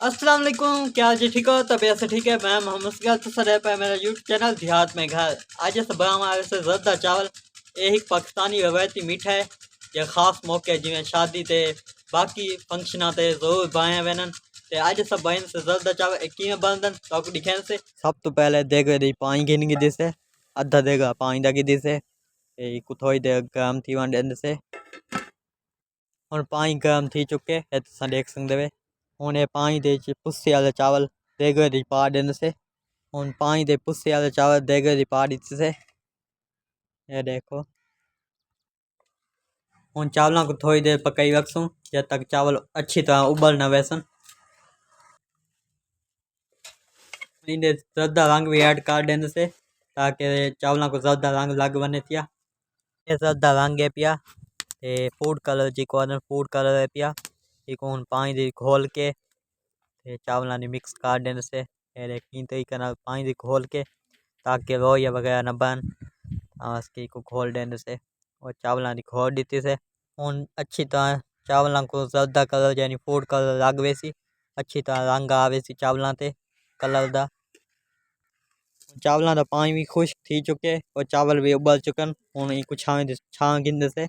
अस्सलाम वालेकुम, क्या हाल जी? ठीक हो? तबीयत से ठीक है? मैं मोहम्मद सियाल तो सर है मेरा यूट्यूब चैनल देहात में घर। आज इस हमारे से जरदा चावल ये एक पाकिस्तानी रवायती मीठा है। ये खास मौके जिमें शादी ते बाकी फंक्शना ते जरूर बाएं वैनन ते आज सब बाइन से जरदा चावल किवें बनदन तो आपको दिखाने से सब तो पहले देगे दी पानी गिन गी दिसे अद्धा देगा पानी दा गी दिसे को थोड़ी देर गर्म थी वन से और पानी गर्म थी चुके है तो देख सकते वे ਹੁਣ ਇਹ ਪਾਣੀ ਦੇ ਵਿੱਚ ਪੁੱਸੇ ਵਾਲੇ ਚਾਵਲ ਦੇਗੇ ਦੀ ਪਾ ਦੇਣ ਸੇ ਹੁਣ पानी दे पुस्से वाले चावल देगे दी पा दी से ये देखो उन चावलों को थोड़ी देर पकाई रखसूँ जब तक चावल अच्छी तरह उबल न वैसन इन्हें ज़्यादा रंग भी ऐड कर देने से ताकि चावलों को ज़्यादा रंग लग बने पिया ये ज़्यादा रंग है पिया ये फूड कलर जी को फूड कलर है पिया एक हूँ पानी दे घोल के चावलों ने मिक्स कर देने से तीन तरीके पानी दे घोल के ताकि रोया वगैरह न बन उसकी को घोल देने से और चावलों की घोल दी से हूँ अच्छी तरह चावलों को ज़्यादा कलर यानी फूड कलर लग वैसी अच्छी तरह रंग आवे सी चावलों ते कलर दा चावलों का पानी भी खुश्क थी चुके और चावल भी उबल चुकन हूँ कुछ छां गिंद से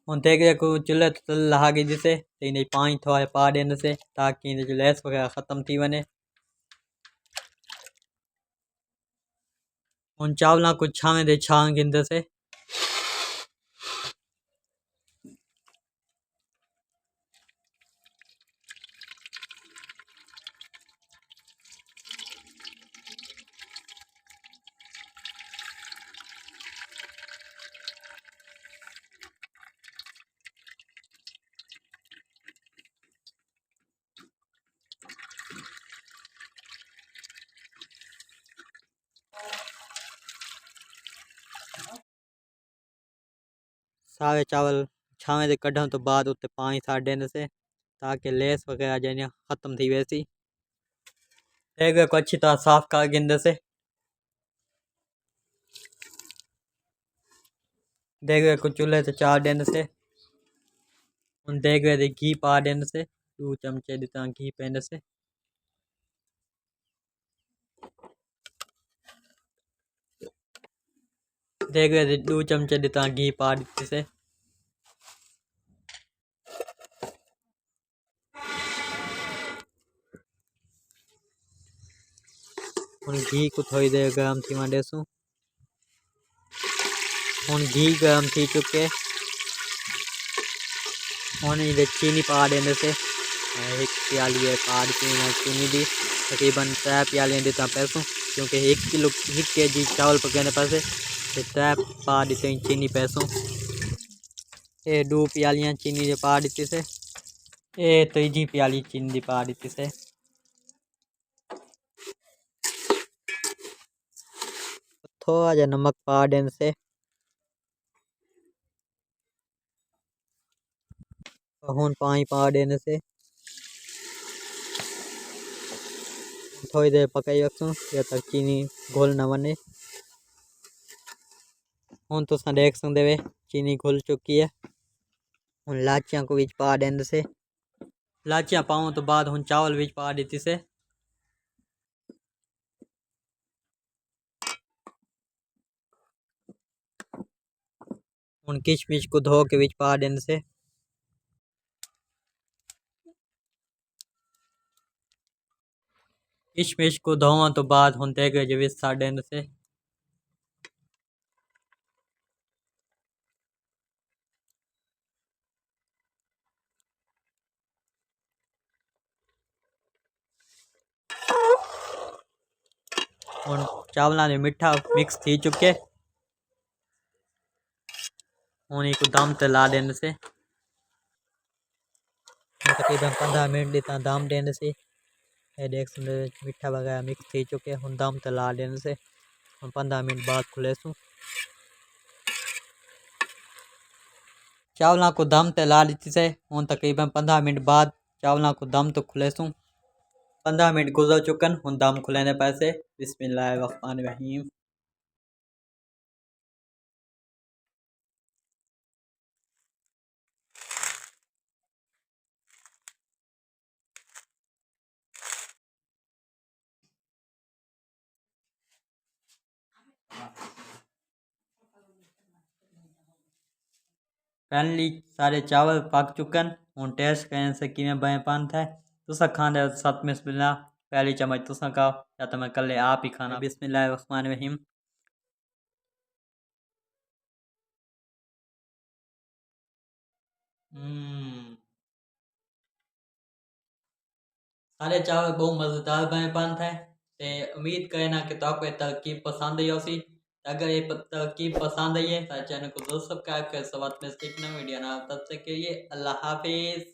हूँ देख को चूल्हे तो लहा गी से इन्हें पानी थोड़ा पा देने से ताकि लैस वगैरह ख़त्म थी वने उन चावलों को छावे दे छां गिंद से सारे चावल छावे दे कढ़न तो बाद उत्ते पानी छाड़ देने से ताकि लेस वगैरह जानी ख़त्म थी वैसी देगे को अच्छी तरह साफ कर गिंद से देगे को चूल्हे से चार देने से उन देगे दे घी पा देने से 2 चमचे दिता घी पेंड से देगे दे 2 चमचे दिता घी पा दी से उन घी को थोड़ी देर गर्म थी वहाँ देसू उन घी गर्म थी चुके उन इधर चीनी पा देने से एक प्याली है पा दी चीनी दी तकरीबन 3 प्यालियाँ देता पैसों क्योंकि 1 किलो 1 kg चावल पकाने पैसे तो 3 पा देते चीनी पैसों ये 2 प्यालियाँ चीनी दे पा दी से ये तीजी प्याली चीनी दी पा दी से थोड़ा जा नमक पा देने से हूँ पानी पा देने से थोड़ी देर पकाई रखूँ जब तक चीनी घुल न बने हूँ तो देख सकते वे चीनी घुल चुकी है हूँ लाचियाँ को बीच पा देने से लाचियाँ पाऊँ तो बाद हूँ चावल बीच पा देती से हूँ किशमिश को धो के बीच पा देने से किशमिश को धोवा तो बाद हूँ देगे जो बीच साड़ देने से हूँ चावलों ने मीठा मिक्स थी चुके हूँ एक दम ते ला देने से तकरीबन 15 मिनट देता दम देने से ये देख सकते मीठा वगैरह मिक्स थी चुके हूँ दम ते ला देने से हम 15 मिनट बाद खुले सूँ चावलों को दम ते ला दी से हूँ तकरीबन 15 मिनट बाद चावलों को दम तो खुले सूँ 15 मिनट गुजर चुकन हूँ दम खुलेने पैसे बिस्मिल्लाहिर्रहमानिर्रहीम फाइनली सारे चावल पक चुकन। हूँ टेस्ट करने से किमें बने पान था। तुसा खाने साथ में बिस्मिल्लाह। पहली चम्मच तुसा खाओ या तो मैं कल आप ही खाना। बिस्मिल्लाहिर्रहमानिर्रहीम। सारे चावल बहुत मज़ेदार बने पान थे। ते उम्मीद करे ना कि तो आपको ये तरकीब पसंद आई होसी। अगर ये तरकीब पसंद आई है तो चैनल को जरूर सब्सक्राइब कर। साथ में सीखना वीडियो ना तब तक के लिए अल्लाह हाफिज़।